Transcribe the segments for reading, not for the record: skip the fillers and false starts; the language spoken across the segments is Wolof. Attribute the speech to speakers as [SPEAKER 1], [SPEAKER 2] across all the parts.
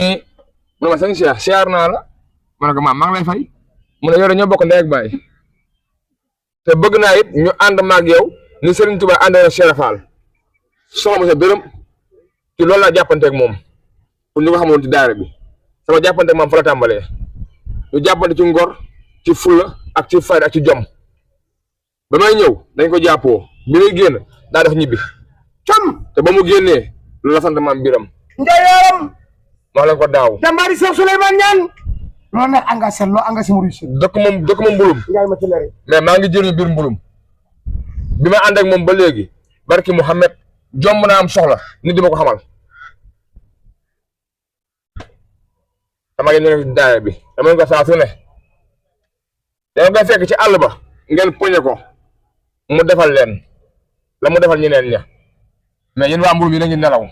[SPEAKER 1] mu ne ma sëñ Cheikh siyaar naa la ma ne ko maam maa ngi lay fay mu ne yow ñoo bokk ndey ak baay te bëgg naa it ñu ànd maag yow ni Serigne Touba ànd na Cheikh Fall soxla ma sa dërëm ci loolu laa jàppanteeg moom pour ñu ko xamoon ci daara bi sama jàppanteeg moom fa la tàmbalee ñu jàppante ci ngor ci fulla ak ci fayda ak ci jom ba may ñëw dañ ko jàppoo bi muy génn daa def ñibbi te ba mu génnee loolu la sant maam Biram
[SPEAKER 2] Ndiayaram
[SPEAKER 1] moo leen ko daaw
[SPEAKER 2] jàmbaari Cheikh Souleymane Niane loolu nag engagé loo engagé mu réussir
[SPEAKER 1] dëkk moom mbulum
[SPEAKER 2] Ndiaye ma ci leer
[SPEAKER 1] mais maa ngi jëriñu biir mbulum bi ma ànd ak moom ba léegi barki Mouhamed jomb naa am soxla nit di ma ko xamal dama ngi nekk daaya bi dama ko saa su ne dama koy fekk ci àll ba ngeen poñe ko mu defal leen la mu defal ñeneen ña mais yéen waa mbulum yi da ngeen nelaw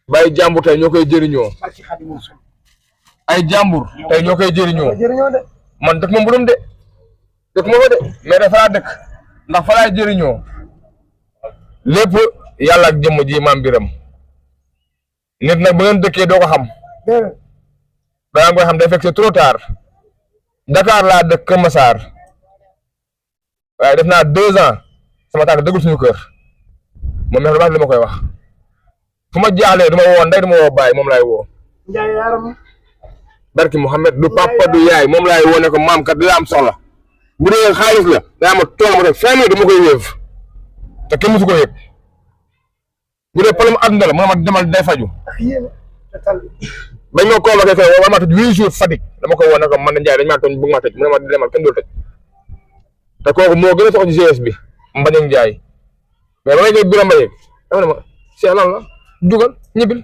[SPEAKER 1] bàyyi jàmbur tey ñoo koy jëriñoo ay jàmbur tey ñoo koy jëriñoo man dëkk ma mbulum de dëkk ma fa de mais dafa laa dëkk ndax fa laay jëriñoo lépp yàlla ak jëmm ji maam Biram nit nag bu ngeen dëkkee doo ko xam balaa nga xam day fekk c'est trop tard Dakar laa dëkk Kër Massar waaye def naa 2 ans sama tànk dëggul suñu kër moom neex na li ma koy wax fu ma jaaxlee du ma woo ndey du ma woo baay moom laay woo barki Mouhamed du papa du yaay moom laay woo ne ko maam kat dina am soxla bu dee xaalis la daa ma toog ma rek 5 dama koy wéef te kenn musu ko yëg bu dee problème àdduna la ma demal day faju bañ ma convoqué fee war maa tëj 8 jours Fatick dama ko woo ne ko man Ndiaye dañ maa tooñ bëgg maa tëj mu ne ma demal kenn dul tëj te kooku moo gën a soxla ci GS bi Mbañang Ndiaye mais ba may jël Biram Mbaye dama ne ma Cheikh lan la jugal ñibbil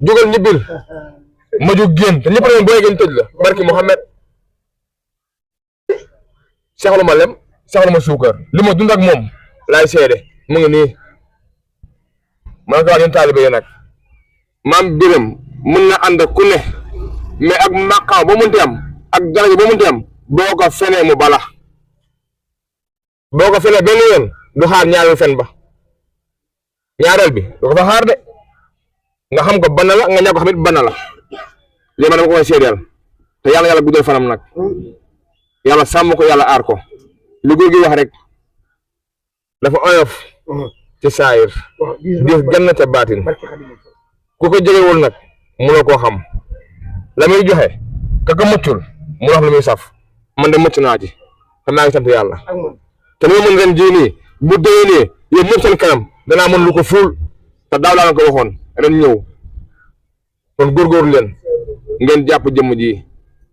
[SPEAKER 1] jugal ñibbil ma jóg génn te ñëpp a booy gën tëj la barki Mouhamed seexlu ma lem seexlu ma suukar li ma dund ak moom laay seede mu ngi nii ma ne ko wax ñun taalibe yi nag maam Biram mën na ànd ku ne mais ak maqaam ba mënti am ak daraja ba mënti am boo ko fenee mu bala boo ko fenee benn yoon du xaar ñaareel fen ba ñaareel bi du ko fa xaar de nga xam ko bana la nga ñàkk ko xamit bana la lii ma dama ko koy seedeel te yàlla guddal fanam nag yàlla sàmm ko yàlla aar ko li góor gi wax rek dafa oyof ci saayir di ganna ca baatin ku ko jegewul nag mënoo koo xam la muy joxe ka ko muccul mu wax lu muy saf man de mucc naa ci te maa ngi sant yàlla te li ma mën ren jii nii bu déwénee yéen ñëpp seen kanam danaa mën lu ko fuul te daaw laa ko waxoon ren ñëw kon góorgóorlu leen ngeen jàpp jëmm ji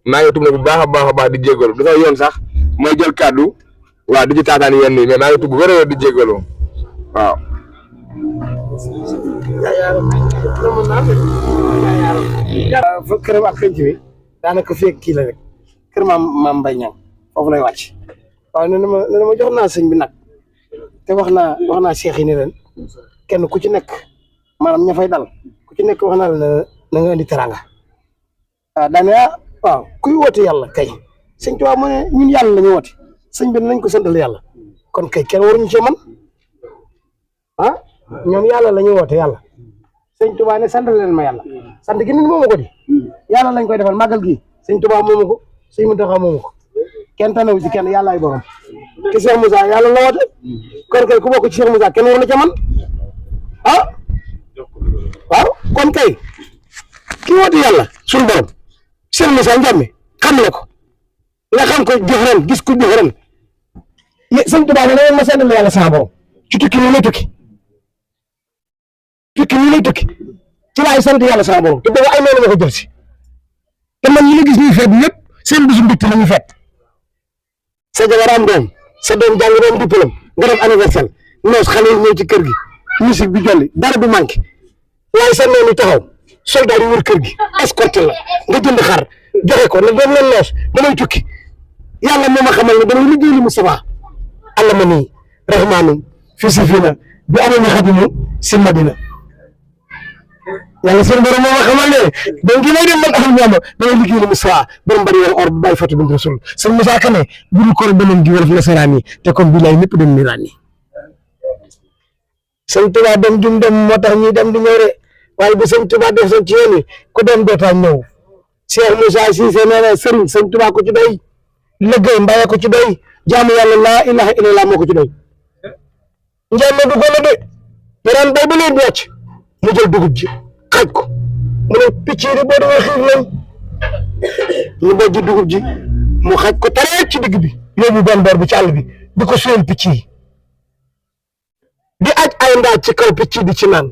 [SPEAKER 1] maa ngi tudd bu baax a baax di jégalu dafa yoon sax may jël kàddu waaw di ci taataan yenn yi mais maa ngi tudd bu wér di jégalu waaw.
[SPEAKER 2] fa këram ak penc bi daanaka fii kii la rek kër maam Mbaye Niang foofu lay wàcc waaw nee na ma jox naa sëñ bi nag te wax naa Cheikh yi ne leen kenn ku ci nekk maanaam ña fay dal ku ci nekk wax naa la na nga indi teranga waaw daane waaw kuy woote yàlla kay sëñ Tuubaa mu ne ñun yàlla la ñu woote sëñ bi nañ ko santal yàlla kon kay kenn waruñu cee man ah ñoom yàlla la ñu woote yàlla sëñ Tuubaa ne santal leen ma yàlla sant gi nit moomu ko di yàlla lañ koy defal màggal gi sëñ Tuubaa moomu ko sëñ Muntaxa moomu ko kenn tanewu ci kenn yàlla ay borom ki Cheikh Moussa yàlla la woote kon kay ku bokk ci Cheikh Moussa kenn war na ca man ah waaw kon kay ki woote yàlla suñu borom Cheikh Moussa Ndiame xam na ko nga xam ko jox ren gis ko jox ren sëñ Tuubaa ne ma santal yàlla sama borom ci tukki ni lay tukki ci laay sant yàlla sama borom te boobu ay noonu ma ko jël si te man ñi la gis ñuy feet ñëpp seen bisu mbégte la ñuy feet sa jabar am doom sa doom jàng doom diplôme nga def anniversaire noos xale yi ñëw ci kër gi musique bi jolli dara du manqué waaye sa noonu taxaw soldat yi wër kër gi escorté la nga jënd xar joxe ko ne doom leen noos damay tukki yàlla moo ma xamal ne damay liggéey li Mustafa alla ma nii rahmaanum fi safina bi amee na xadimu si Madina yàlla seen borom moo ma xamal ne donc ki lay dem man axam ñaama damay liggéey li Mustafa borom bari woon or bi bàyyi Fatou bint Rasul sëñ Moussa Kane buru ko beneen gi wala nasaraan yi te comme bilaay ñëpp dem ni ràññi sëñ Tuubaa dem jum dem moo tax ñuy dem di ñëw de waaye bu sëñ Tuubaa def ci yoon wi ku dem dootaa ñëw Cheikh Moussa Cissé nee na sëñ Tuubaa ko ci doy liggéey mbaye ko ci doy jaamu yàlla laa ilaha illallah moo ko ci doy njàmme du gone de yaraan bay ba leen di wàcc mu jël dugub ji xaaj ko mu ne picc yi boo demee xiif lañ ñu bojj dugub ji mu xaaj ko tareet ci digg bi yóbbu benn boor bi ci àll bi di ko suyal picc yi di aj ay ndaaj ci kaw picc yi di ci naan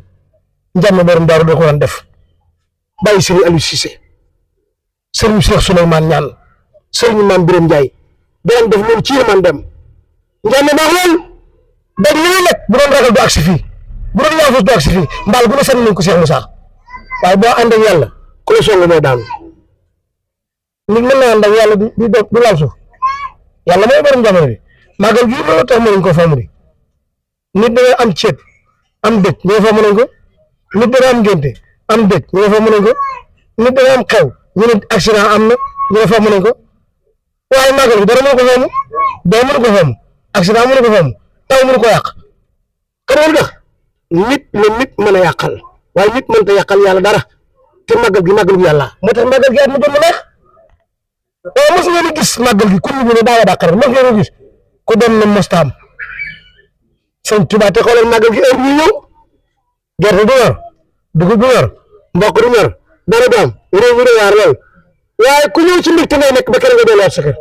[SPEAKER 2] njàmme borom daaru da ko doon def bàyyi sëriñ Aliou Cissé sëriñ Cheikh Souleymane Niane sëriñ Mame Birame Ndiaye daan def loolu ci yërmande dem njàmme baax lool daj li nag bu doon ragal du agsi fii bu doon yaafus du agsi fii mbaal bu ne sànni nañ ko Cheikh Moussa waaye boo ànd ak yàlla ku la song doo daanu nit mën naa ànd ak yàlla du laal suuf yàlla mooy borom jamono bi màggal gi loolu tax mënuñ ko famu di nit dana am ceeb am dëj ñoo fa mënuñ ko nit dana am ngénte am dëj ñoo fa mënuñ ko nit dana am xew ñu ne accident am na ñoo fa mënuñ ko waaye màggal gi dara mënu ko famu doo mënu ko famu accident mënu ko famu taw mënu ko yàq xam nga lu tax nit la nit mën a yàqal waaye nit mënta yàqal yàlla dara te màggal gi màggal gi yàlla moo tax màggal gi at mu jot mu neex waaye mos ngeen gis màggal gi ku ñu ne daa dàqare mos ngeen gis ku dem na mostaam sëñ Tuubaa te xoolal màggal gi heure bii ñëw gerte du ñor dugub du ñor mboq du ñor dara du am réew mi waar lool waaye ku ñëw ci mbir te ngay nekk ba kenn nga delluwaat sa kër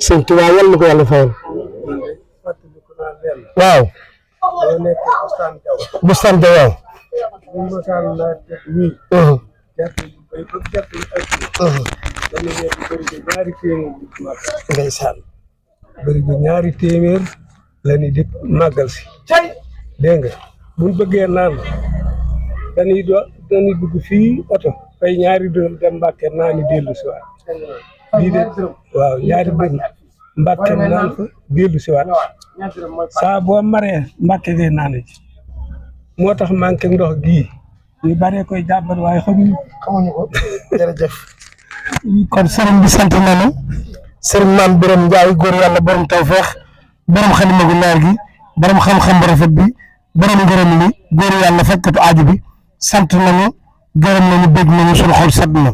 [SPEAKER 2] sëñ Tuubaa yal na ko yàlla fayal waaw bustaan ja waaw ndeysaan
[SPEAKER 3] bëri bi ñaari téeméer la ni di màggal si dégg nga buñ bëggee naan dañuy dugg fii oto fay ñaari dërëm dem Mbàkke naani dellu si waat lii de waaw ñaari dërëm Mbàkke naan fa dellu si waat saa boo maree Mbàkke ngay naan ci moo tax manqué ndox gii ñu baree koy jàmbat waaye xamuñu
[SPEAKER 2] ko jërëjëf kon sëriñ bi sant nañu sëriñ Mame Birame Ndiaye góor yàlla borom tawfeex borom xalima gu leer gi borom xam-xam bu rafet bi borom ngërëm li góor yàlla fekkatu aaju bi sant nañu gërëm nañu bég nañu suñu xol sedd na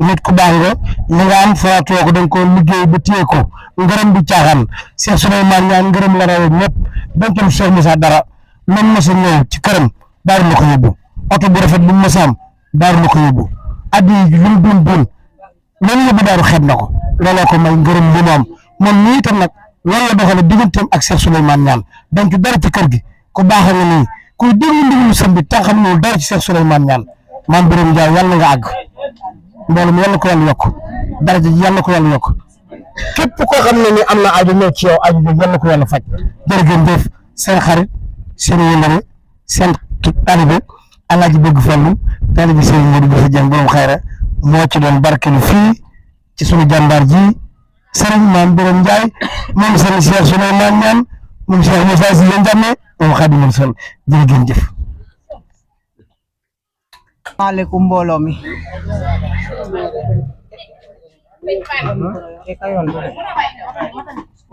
[SPEAKER 2] nit ku baax nga li nga am faratoo ko dañ ko liggéey ba téye ko ngërëm bi caaxaan Cheikh Souleymane Niane ngërëm la rawee ñëpp bañtam Cheikh Moussa dara man mos a ñëw ci këram daaru la ko yóbbu oto bu rafet bu mu mos a am daaru la ko yóbbu addi lu mu doon doon loolu yóbbu daaru xeeb na ko looloo ko may ngërëm li mu am moom nii itam nag loolu la doxalee digganteem ak Cheikh Souleymane Niane donc dara ci kër gi ku baax nga nii kuy déglu ndigalu sëñ bi tax xam ne dara ci Cheikh Souleymane Niane Mame Birame Ndiaye yàlla nga àgg mbooloo mi yàlla ko yàlla yokk daraja ji yàlla ko yàlla yokk képp koo xam ne ni am na aajo ñëw ci yow aajo bi yàlla ko yàlla faj jërëjëf seen xarit seen wëllëre seen taalibe Alaaji Bëgg Fallu taalibe seen Modou Bousso Dieng borom xayra moo ci doon barkelu fii ci sunu jàmbaar ji sëriñ Mame Birame Ndiaye moom sëriñ Cheikh Souleymane Niane moom Cheikh Moussa Cissé Ndiamé moom Xaadimu Rasuul jërëjëf.
[SPEAKER 4] maaleykum mbooloo mi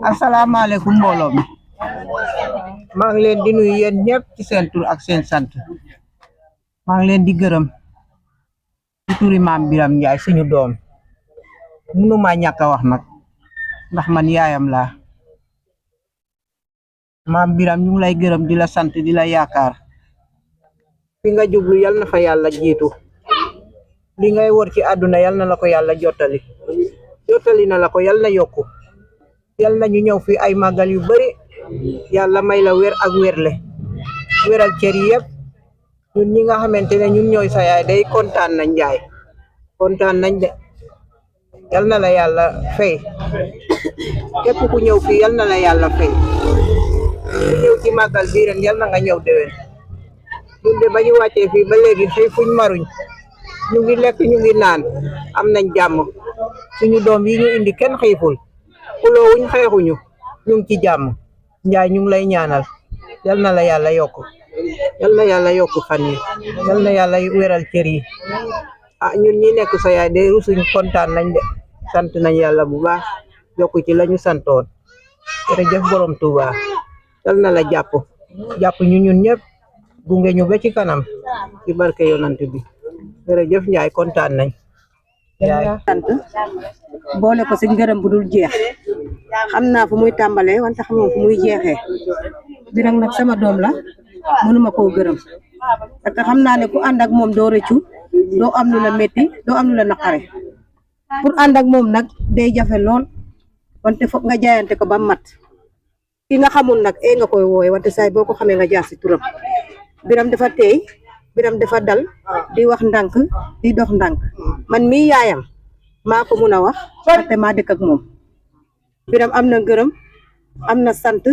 [SPEAKER 4] asalaamaaleykum mbooloo mi maa ngi leen di nuyu yéen ñëpp ci seen tur ak seen sant maa ngi leen di gërëm ci turi Mame Birame Ndiaye suñu doom mënuma ñàkk a wax nag ndax man yaayam laa Mame Birame ñu ngi lay gërëm di la sant di la yaakaar fi nga jublu yal na fa yàlla jiitu li ngay wër ci àdduna yal na la ko yàlla jottali na la ko yal na yokku yal na ñu ñëw fi ay màggal yu bari yàlla may la wér ak wérle wéral cër yi yëpp ñun ñi nga xamante ne ñun ñooy sa yaay day kontaan nañ Njaay kontaan nañ de yal na la yàlla fay képp ku ñëw fii yal na la yàlla fay ku ñëw ci màggal bii ren yal na nga ñëw déwén ñun de ba ñu wàccee fii ba léegi xiifuñ maruñ ñu ngi lekk ñu ngi naan am nañ jàmm suñu doom yi ñu indi kenn xiiful xuloowuñ xeexuñu ñu ngi ci jàmm Njaay ñu ngi lay ñaanal yal na la yàlla yokk yal na yàlla yokk fan yi yal na yàlla wéral cër yi ah ñun ñi nekk sa yaay de rusuñ kontaan nañ de sant nañ yàlla bu baax yokku ci lañu santoon jërëjëf borom Touba yal na la jàpp ñu ñun ñëpp gunge ñu ba ci kanam ci barke yonant bi jërëjëf Njaay kontaan nañ yaay
[SPEAKER 5] sant boole ko si ngërëm bu dul jeex xam naa fu muy tàmbalee wante xamoo fu muy jeexee Birame nag sama doom la mënuma koo gërëm parce que xam naa ne ku ànd ak moom doo rëccu doo am lu la métti doo am lu la naqare pour ànd ak moom nag day jafe lool wante foog nga jaayante ko ba mat ki nga xamul nag nga koy wooye wante saay boo ko xamee nga jaar si turam Birame dafa teey Birame dafa dal di wax ndànk di dox ndànk man mii yaayam maa ko mun a wax te maa dëkk ak moom Birame am na ngërëm am na sant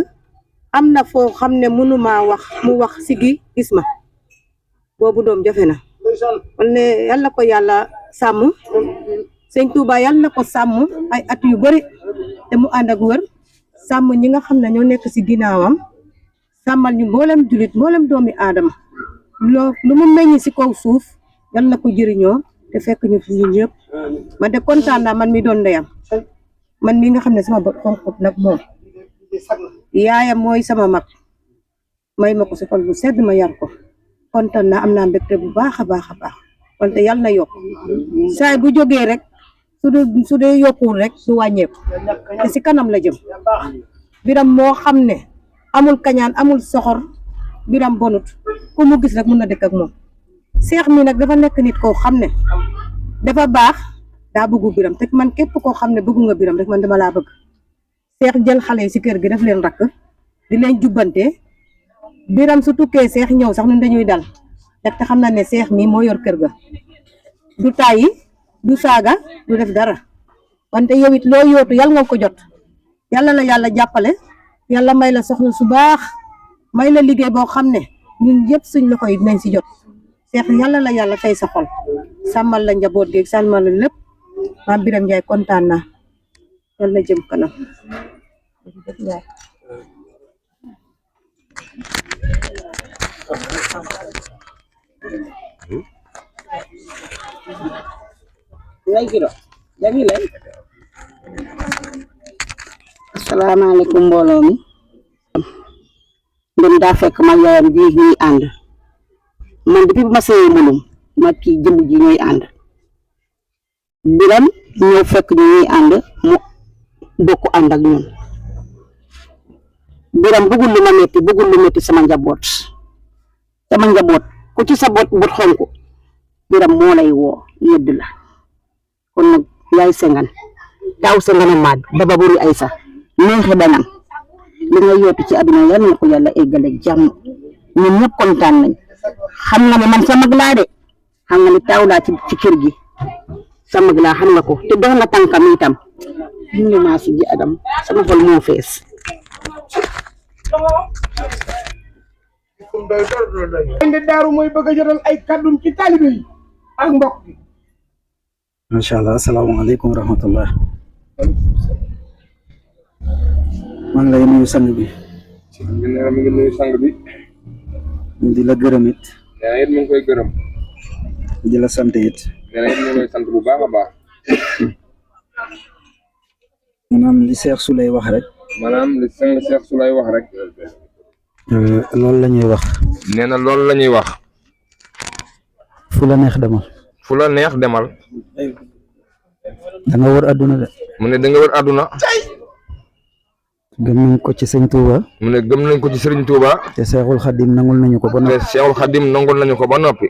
[SPEAKER 5] am na foo xam ne mënuma wax mu wax sigi gis ma boobu doom jafe na kon ne yal na ko yàlla sàmm sëñ Touba yal na ko sàmm ay at yu bari te mu ànd ak wër sàmm ñi nga xam ne ñoo nekk si ginnaawam sàmmal ñu mboolem julit mboolem doomi aadama lu mu meññ si kaw suuf yal na ko jëriñoo te fekk ñu fi ñun ñëpp man de kontaan naa man mi doon ndeyam man mi nga xam ne sama bët xonqut nag moom yaayam mooy sama mag may ma ko si xol bu sedd ma yar ko kontaan naa am naa mbégte bu baax a baax a baax wante yal na yokk saay bu jógee rek su dee yokkuwul rek du wàññeeku te si kanam la jëm Birame moo xam ne amul kañaan amul soxor Birame bonut ku mu gis rek mun na dëkk ak moom Cheikh mi nag dafa nekk nit koo xam ne dafa baax daa bëggu Birame te man képp koo xam ne bëggu nga Birame rek man dama laa bëgg Cheikh jël xale yi si kër gi daf leen rakk di leen jubbante Birame su tukkee Cheikh ñëw sax ñun dañuy dal te xam na ne Cheikh mi moo yor kër ga du tàyyi du saaga du def dara wante yow it loo yootu yàlla nga ko jot yàlla la yàlla jàppale yàlla may la soxna su baax may la liggéey boo xam ne ñun yëpp suñ loxo yi dinañ si jot Cheikh yàlla la yàlla fay sa xol sàmmal la njaboot gi sàmmal la lépp maam Birame Ndiaye kontaan naa yàlla jëm kanam
[SPEAKER 6] asalaamaaleykum mbooloo mi ndem daa fekk ma yaayam ji ñuy ànd man depuis bu ma sëyee mulum ma kii jëmb ji ñuy ànd Birame ñëw fekk ñu ñuy ànd mu bokk ànd ak ñun Birame bëggul lu ma metti bëggul lu metti sama njaboot ku ci sa bot xonk Birame moo lay woo yedd la kon nag yaay sengan taaw sengana maag daba buri ay sax neexe danam li nga yootu ci àdduna yal na ko yàlla eggale jàmm ñun ñëpp kontaan nañ xam nga ne man sa mag laa de xam nga ne taaw laa ci kër gi sa mag laa xam nga ko te dox nga tànkam itam ñu maa si ji adam sama xol moo fees
[SPEAKER 2] inde daaru mooy bëgg a jotal ay kàddum ci taalibe yi ak mbokk bi
[SPEAKER 7] macha allah asalaamaaleykum wa rahmatullah maa ngi lay nuyu sang bi
[SPEAKER 1] mi ngi nuyu sang bi
[SPEAKER 7] di la gërëm it
[SPEAKER 1] nee it mu ngi koy gërëm
[SPEAKER 7] di la sant it
[SPEAKER 1] nee it mu ngi koy sant bu baax a baax
[SPEAKER 7] maanaam li Cheikh Souley wax rek
[SPEAKER 1] maanaam li sang Cheikh Souley wax rek
[SPEAKER 7] loolu la ñuy wax
[SPEAKER 1] nee na loolu la ñuy wax
[SPEAKER 7] fu la neex demal
[SPEAKER 1] fu la neex demal
[SPEAKER 7] da nga wër àdduna de
[SPEAKER 1] mu ne da nga wër àdduna
[SPEAKER 7] gëm nañ ko ci sëñ Touba
[SPEAKER 1] mu ne gëm nañ ko ci Serigne Touba
[SPEAKER 7] te Cheikhul Khadim nangul nañu ko ba
[SPEAKER 1] te
[SPEAKER 7] noppi
[SPEAKER 1] Cheikhul Khadim nangul nañu ko ba noppi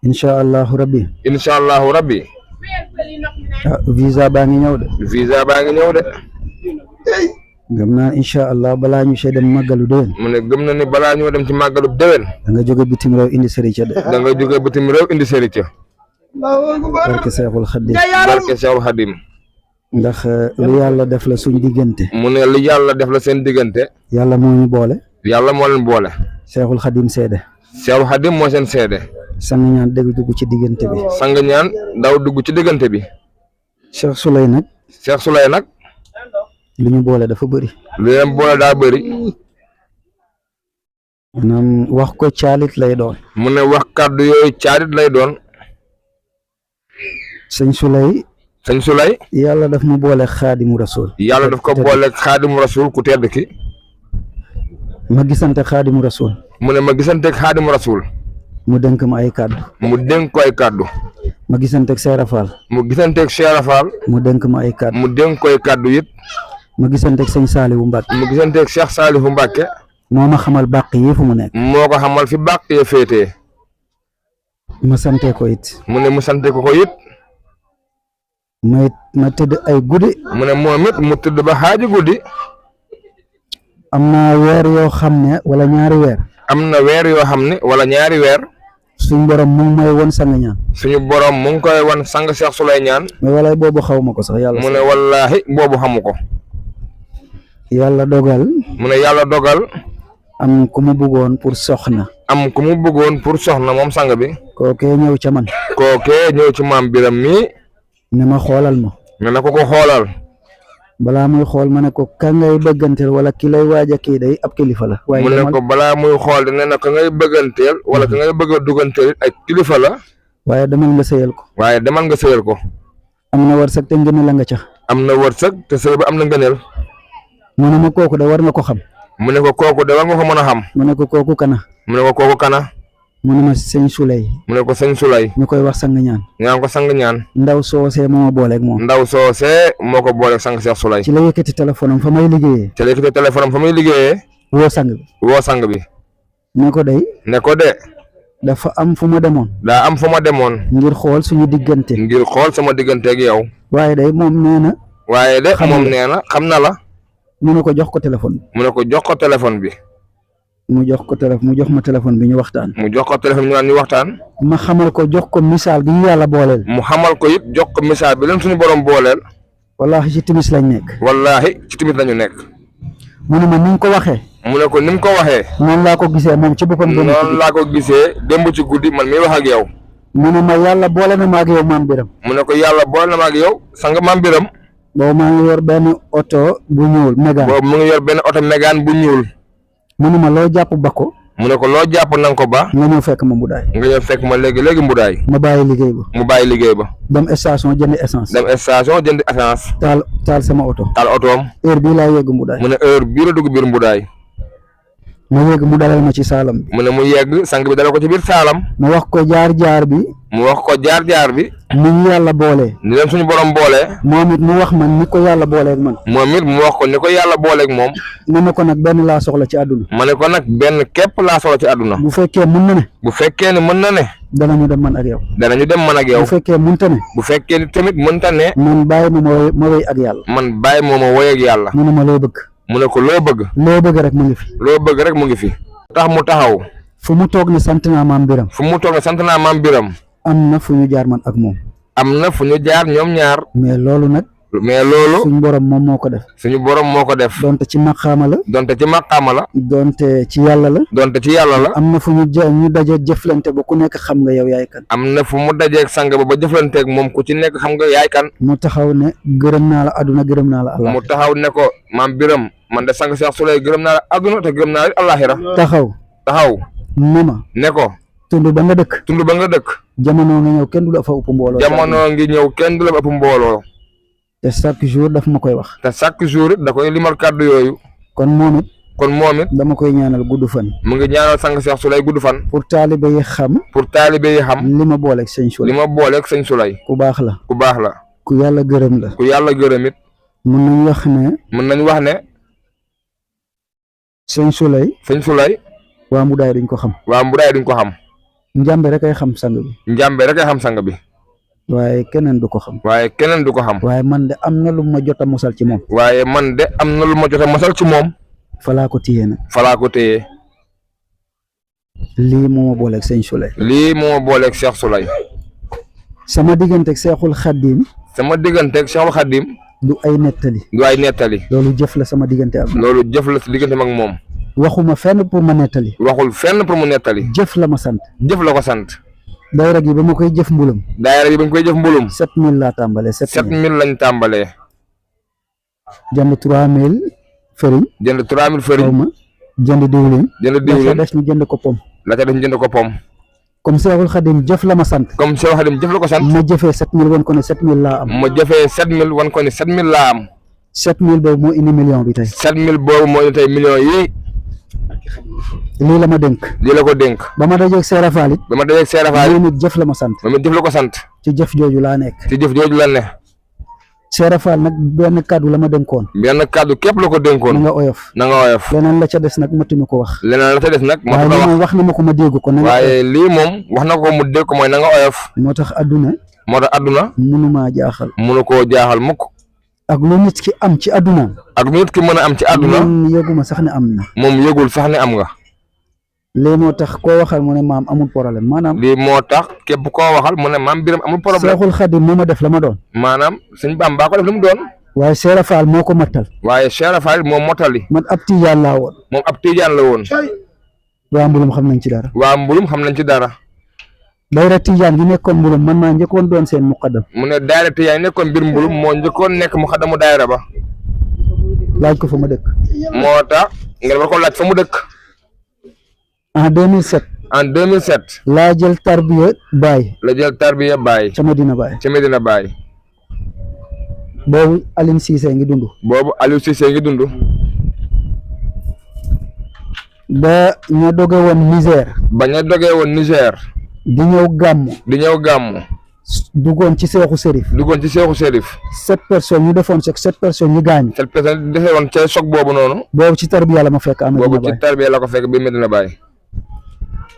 [SPEAKER 7] incha allahu rabbi
[SPEAKER 1] incha allahu rabbi
[SPEAKER 7] visa baa ngi ñëw de
[SPEAKER 1] visa baa ngi ñëw de
[SPEAKER 7] gëm naa incha allah balaa ñu see dem màggalu déwén
[SPEAKER 1] mu ne gëm na ni balaa ñoo dem ci màggalu déwén
[SPEAKER 7] da nga jóge bitim réew indi sëriñ ca de
[SPEAKER 1] da nga jóge bitim réew indi sëriñ ca
[SPEAKER 7] barke Cheikhul Khadim
[SPEAKER 1] barke Cheikhul Khadim
[SPEAKER 7] ndax lu yàlla def la suñ diggante
[SPEAKER 1] mu ne lu yàlla def la seen diggante
[SPEAKER 7] yàlla moo ñu boole
[SPEAKER 1] yàlla moo leen boole
[SPEAKER 7] Cheikhul Khadim seede
[SPEAKER 1] Cheikhul Khadim moo seen seede
[SPEAKER 7] sang ñaan dégg dugg ci diggante bi
[SPEAKER 1] sang ñaan daw dugg ci diggante bi
[SPEAKER 7] Cheikh Souley nag
[SPEAKER 1] Cheikh Souley nag
[SPEAKER 7] lu ñu boole dafa bëri
[SPEAKER 1] lu leen boole daa bëri
[SPEAKER 7] maanaam wax ko caalit lay doon
[SPEAKER 1] mu ne wax kàddu yooyu caalit lay doon
[SPEAKER 7] sëñ Souley
[SPEAKER 1] sëñ Souley
[SPEAKER 7] yàlla daf mu boole xaadimu rasul
[SPEAKER 1] yàlla daf ko boole xaadimu rasul ku tedd ki
[SPEAKER 7] ma gisante xaadimu rasul
[SPEAKER 1] mu ne ma gisanteeg Xaadimu Rasuul
[SPEAKER 7] mu dénk ma ay kàddu
[SPEAKER 1] mu dénk ko ay kàddu
[SPEAKER 7] ma gisanteeg Seera Fall
[SPEAKER 1] mu gisanteeg Cheikh Fall
[SPEAKER 7] mu dénk ma ay kàddu
[SPEAKER 1] mu dénk ko ay kàddu it
[SPEAKER 7] ma gisanteeg sëñ Saaliwu Mbàkke
[SPEAKER 1] mu gisanteeg Cheikh Saalihu Mbàkke
[SPEAKER 7] moo ma xamal bàq yi fu mu nekk
[SPEAKER 1] moo ko xamal fi bàq yee féetee
[SPEAKER 7] ma sante ko it
[SPEAKER 1] mu ne mu sante ko it
[SPEAKER 7] ma tëdd ay guddi
[SPEAKER 1] mu ne moom it mu tëdd ba xaaji guddi
[SPEAKER 7] am na weer yoo xam ne wala ñaari weer
[SPEAKER 1] am na weer yoo xam ne wala ñaari weer
[SPEAKER 7] suñ borom mu ngi may won sang ñaan
[SPEAKER 1] suñu borom mu ngi koy wan sang Cheikh Souleye ñaan
[SPEAKER 7] mais walaay boobu xaw ma ko sax yàlla
[SPEAKER 1] mu ne wallaahi boobu xamu ko
[SPEAKER 7] yàlla dogal
[SPEAKER 1] mu ne yàlla dogal
[SPEAKER 7] am ku mu bëggoon pour soxna
[SPEAKER 1] am ku mu bëggoon pour soxna moom sang bi
[SPEAKER 7] kookee ñëw ca man
[SPEAKER 1] kookee ñëw ci maam Biram mii
[SPEAKER 7] ne ma xoolal ma
[SPEAKER 1] ne na ko xoolal
[SPEAKER 7] balaa muy xool ma ne ko ka ngay bëgganteel wala ki lay waaj a kii day ab kilifa la waaye
[SPEAKER 1] mu ne ko balaa muy xool de nee na ka ngay bëgganteel wala ka ngay bëgg a duganteel ay kilifa la
[SPEAKER 7] waaye demal nga sëyal ko
[SPEAKER 1] waaye demal nga sëyal ko
[SPEAKER 7] am na wërsëg te ngëneel la nga ca
[SPEAKER 1] am na wërsëg te sëy ba am na ngëneel
[SPEAKER 7] mu ne ma kooku de war nga ko xam
[SPEAKER 1] mu ne ko kooku de war nga ko mën a xam
[SPEAKER 7] mu ne ko kooku kana
[SPEAKER 1] mu ne ko kooku kana
[SPEAKER 7] mu ne ma sëñ Souleye
[SPEAKER 1] mu ne ko sëñ Souleye
[SPEAKER 7] ñu koy wax sang ñaan
[SPEAKER 1] ñaan ko sang ñaan
[SPEAKER 7] ndaw soosee moo ma booleeg moom
[SPEAKER 1] ndaw soosee moo ko booleeg sang Cheikh Souleye
[SPEAKER 7] ci la yëkkati téléphone am fa may liggéeyee
[SPEAKER 1] ci la yëkkati téléphone am fa muy liggéeyee
[SPEAKER 7] woo sang bi
[SPEAKER 1] woo sang bi
[SPEAKER 7] ne ko day
[SPEAKER 1] ne ko de
[SPEAKER 7] dafa am fu ma demoon
[SPEAKER 1] daa am fu ma demoon
[SPEAKER 7] ngir xool suñu diggante
[SPEAKER 1] ngir xool sama diggante ak yow
[SPEAKER 7] waaye day moom nee na
[SPEAKER 1] waaye de moom nee na xam na la
[SPEAKER 7] mu ne ko jox ko téléphone
[SPEAKER 1] mu ne ko jox ko téléphone bi
[SPEAKER 7] mu jox ma téléphone bi ñu waxtaan
[SPEAKER 1] mu jox ko téléphone ñu waxtaan
[SPEAKER 7] ma xamal ko jox ko misaal gi ñu yàlla booleel
[SPEAKER 1] mu xamal ko it jox ko misaal bi leen suñu borom booleel
[SPEAKER 7] wallaahi ci timis lañ nekk
[SPEAKER 1] wallaahi ci timis lañu nekk
[SPEAKER 7] mu ne ma ni nga ko waxee
[SPEAKER 1] mu ne ko ni mu ko waxee
[SPEAKER 7] noonu laa ko gisee moom ci boppam
[SPEAKER 1] noonu laa ko gisee démb ci guddi man mi wax ak yow
[SPEAKER 7] mu ne ma yàlla boole na ma ak yow maam Biram
[SPEAKER 1] mu ne ko yàlla boole na ma ak yow sang maam Biram
[SPEAKER 7] boobu maa ngi yor benn oto bu ñuul Mégane
[SPEAKER 1] boobu mu ngi yor benn oto Mégane bu ñuul
[SPEAKER 7] mu ne ma loo jàpp ba ko
[SPEAKER 1] mu ne ko loo jàpp nanga ko ba
[SPEAKER 7] nga ñëw fekk ma mbudaay
[SPEAKER 1] nga ñëw fekk ma léegi mbudaay
[SPEAKER 7] ma bàyyi liggéey ba
[SPEAKER 1] mu bàyyi liggéey ba
[SPEAKER 7] dem station jëndi essence taal sama oto
[SPEAKER 1] taal otoom
[SPEAKER 7] heure bii laa yegg mbudaay
[SPEAKER 1] mu ne heure bii la dugg biir mbudaay
[SPEAKER 7] ma yegg mu dalal ma ci saalam bi
[SPEAKER 1] mu ne mu yegg sang bi dalal ko ci biir saalam
[SPEAKER 7] mu wax ko jaar-jaar bi
[SPEAKER 1] mu wax ko jaar-jaar bi
[SPEAKER 7] ni ñu yàlla boolee
[SPEAKER 1] ni leen suñu borom boolee
[SPEAKER 7] moom it mu wax man ni ko yàlla booleeg man
[SPEAKER 1] moom it mu wax ko ni ko yàlla booleeg moom
[SPEAKER 7] ma ne ko nag benn laa soxla ci àdduna
[SPEAKER 1] ma ne ko nag benn képp laa soxla ci àdduna
[SPEAKER 7] bu fekkee mën na ne
[SPEAKER 1] bu fekkee ne mën na ne
[SPEAKER 7] danañu dem man ak yow
[SPEAKER 1] danañu dem man ak yow
[SPEAKER 7] bu fekkee mënta ne
[SPEAKER 1] bu fekkee ni tamit mënta ne
[SPEAKER 7] man bàyyi ma wéy ak yàlla
[SPEAKER 1] man bàyyi moo ma woy ak yàlla
[SPEAKER 7] mu ne ma loo bëgg
[SPEAKER 1] mu ne ko loo bëgg
[SPEAKER 7] rek mu ngi fi
[SPEAKER 1] loo bëgg rek mu ngi fi tax mu taxaw
[SPEAKER 7] fu mu toog ne sant naa maam Biram
[SPEAKER 1] fu mu toog ne sant naa maam Biram
[SPEAKER 7] am na fu ñu jaar man ak moom
[SPEAKER 1] am na fu ñu jaar ñoom ñaar
[SPEAKER 7] mais loolu nag suñu borom moom moo ko def
[SPEAKER 1] suñu borom moo ko def
[SPEAKER 7] donte ci maqaama la donte ci yàlla la am na fu ñu daje jëflante ba ku nekk xam nga yow yaay kan
[SPEAKER 1] am na fu mu dajeeg sang ba jëflanteeg moom ku ci nekk xam nga yaay kan
[SPEAKER 7] mu taxaw ne gërëm naa la àdduna gërëm naa la àllaaxira
[SPEAKER 1] mu taxaw ne ko maam Biram man de sang Cheikh Souleye gërëm naa la àdduna te gërëm naa la àllaaxira taxaw
[SPEAKER 7] ne ma
[SPEAKER 1] ne ko
[SPEAKER 7] tund ba nga dëkk jamono nga ñëw kenn du la fa ëpp mbooloo
[SPEAKER 1] kenn du la fa ëpp mbooloo
[SPEAKER 7] te chaque jour daf ma koy wax
[SPEAKER 1] te chaque jour it da koy limal kàddu yooyu
[SPEAKER 7] kon moom it
[SPEAKER 1] dama
[SPEAKER 7] koy ñaanal gudd fan
[SPEAKER 1] mu ngi ñaanal sang Cheikh Souleye gudd fan
[SPEAKER 7] pour taalibe yi xam li ma booleeg sëñ Souleye ku baax la ku yàlla gërëm la
[SPEAKER 1] ku yàlla gërëm it
[SPEAKER 7] mën nañ wax ne sëñ Souleye waa Mbudaay duñ ko xam njàmbe rek ay xam sang bi waaye keneen du ko xam waaye man de am na lu ma jot a mosal ci moom falaa ko téye lii moo ma booleeg sëñ Souleye sama digganteeg Seexul Xaddim du ay nettali loolu jëf la sama diggante ak
[SPEAKER 1] moom
[SPEAKER 7] waxuma fenn pour ma nettali jëf la ma sant daayira gi ba ma koy jëf mbulum 7000 laa tàmbalee
[SPEAKER 1] 7000 lañ tàmbalee
[SPEAKER 7] jënd 3000 fëriñ xaw ma jënd diwlin la ca des ñu jënd ko pom comme Seexul Xadim jëf la ma sant ma jëfee 7000 wan ko ne 7000 laa am 7000 boobu moo indi million bi tey
[SPEAKER 1] millions yi
[SPEAKER 7] lii la ma dénk.
[SPEAKER 1] lii la ko dénk.
[SPEAKER 7] ba ma dajeeg Seera Faal it.
[SPEAKER 1] ba ma dajeeg Seera Faal it.
[SPEAKER 7] moom it jëf la ma sant.
[SPEAKER 1] moom it jëf la ko sant.
[SPEAKER 7] ci jëf jooju laa nekk.
[SPEAKER 1] ci jëf jooju la ne.
[SPEAKER 7] Seera Faal nag benn kàddu la ma dénkoon.
[SPEAKER 1] benn kàddu képp la ko dénkoon.
[SPEAKER 7] na nga oyof.
[SPEAKER 1] na nga oyof.
[SPEAKER 7] leneen la ca des nag matuñu ko wax.
[SPEAKER 1] leneen la ca des nag.
[SPEAKER 7] waaye lii moom wax na ma ko ma dégg ko.
[SPEAKER 1] waaye lii moom wax na ko mu dégg ko mooy na nga oyof.
[SPEAKER 7] moo tax adduna. mënumaa jaaxal.
[SPEAKER 1] mënu koo jaaxal mukk.
[SPEAKER 7] ak lu nit ki am ci adduna.
[SPEAKER 1] ak lu nit ki mën a am ci adduna.
[SPEAKER 7] moom yëguma sax ne am na.
[SPEAKER 1] moom yëgul sax ne am nga.
[SPEAKER 7] lii moo tax koo waxal mu ne maam amul problème maanaam.
[SPEAKER 1] lii moo tax képp koo waxal mu ne maam Biram amul problème.
[SPEAKER 7] Seexul Xadim moo ma def la ma doon.
[SPEAKER 1] maanaam sëñ Bamba ko def li mu doon.
[SPEAKER 7] waaye Seera Faal moo ko mattal.
[SPEAKER 1] waaye Seera Faal moo mottali.
[SPEAKER 7] man ab tijaan laa woon.
[SPEAKER 1] moom ab tijaan la woon.
[SPEAKER 7] waa Mbulum xam nañ ci dara.
[SPEAKER 1] waa Mbulum xam nañ ci dara.
[SPEAKER 7] daayira tijaan gi nekkoon Mbulum man maa njëkkoon doon seen muqaddam.
[SPEAKER 1] mu ne daayira tijaan nekkoon biir Mbulum moo njëkkoon nekk muqaddamu daayira ba.
[SPEAKER 7] laaj ko fa ma dëkk.
[SPEAKER 1] moo tax ngeen war ko laaj fa mu dëkk.
[SPEAKER 7] en 2007.
[SPEAKER 1] en 2007.
[SPEAKER 7] laa jël tarbiya Baye.
[SPEAKER 1] la jël tarbiya Baye.
[SPEAKER 7] ca Medina Baye.
[SPEAKER 1] ca Medina Baye.
[SPEAKER 7] boobu Alioune Cissé ngi dund.
[SPEAKER 1] boobu Aliou Cissé ngi dund.
[SPEAKER 7] ba ña doge woon Niger.
[SPEAKER 1] ba ña doge woon Niger.
[SPEAKER 7] di ñëw gàmmu.
[SPEAKER 1] di ñëw gàmmu.
[SPEAKER 7] duggoon ci Seexu Serif.
[SPEAKER 1] duggoon ci Seexu Serif.
[SPEAKER 7] 7 personnes ñu defoon choc 7 personnes ñu gaañu.
[SPEAKER 1] 7 personnes defee woon ca choc boobu noonu.
[SPEAKER 7] boobu ci tarbiya la ma fekk am.
[SPEAKER 1] boobu ci tarbiya la ko fekk bi Medina Baye.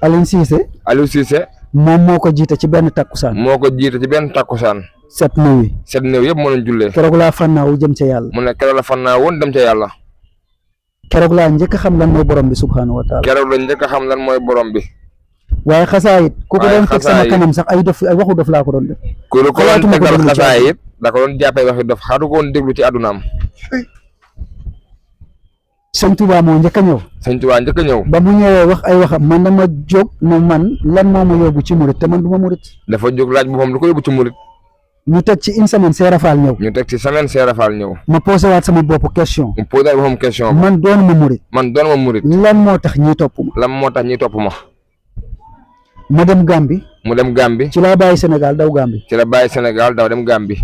[SPEAKER 7] Alioune Cissé.
[SPEAKER 1] Aliou Cissé.
[SPEAKER 7] moom moo ko jiite ci benn takkusaan.
[SPEAKER 1] moo ko jiite ci benn takkusaan.
[SPEAKER 7] 7 néew yi.
[SPEAKER 1] 7 néew yëpp moo leen jullee.
[SPEAKER 7] keroog laa fannaawu jëm ca yàlla.
[SPEAKER 1] mu ne keroog la fannaa woon dem ca yàlla.
[SPEAKER 7] keroog laa njëkk a xam lan mooy borom bi subhaanahu wa taala.
[SPEAKER 1] keroog la njëkk a xam lan mooy borom bi.
[SPEAKER 7] waaye xasaayit ku ko doon teg sama kanam sax ay dof ay waxu dof laa ko doon def.
[SPEAKER 1] ku ko doon tegal xasaayit da ko doon jàppee waxi dof xaatu ko woon déglu ci àddunaam.
[SPEAKER 7] sëñ Tuubaa moo njëkk a ñëw.
[SPEAKER 1] sëñ Tuubaa njëkk a ñëw.
[SPEAKER 7] ba mu ñëwee wax ay waxam man dama jóg na man lan moo ma yóbbu ci murit te man du ma murit.
[SPEAKER 1] dafa jóg laaj boppam lu ko yóbbu ci murit.
[SPEAKER 7] ñu teg ci une semaine Seera Faal ñëw.
[SPEAKER 1] ñu teg ci semaine Seera Faal ñëw.
[SPEAKER 7] ma posé waat sama bopp question.
[SPEAKER 1] mu posé boppam question.
[SPEAKER 7] man doon ma murit.
[SPEAKER 1] man doon ma murit.
[SPEAKER 7] lan moo tax ñiy topp ma.
[SPEAKER 1] lan moo tax ñiy topp ma.
[SPEAKER 7] ma dem Gambie.
[SPEAKER 1] mu dem Gambie.
[SPEAKER 7] ci laa bàyyi Sénégal daw Gambie.
[SPEAKER 1] ci la bàyyi Sénégal daw dem Gambie.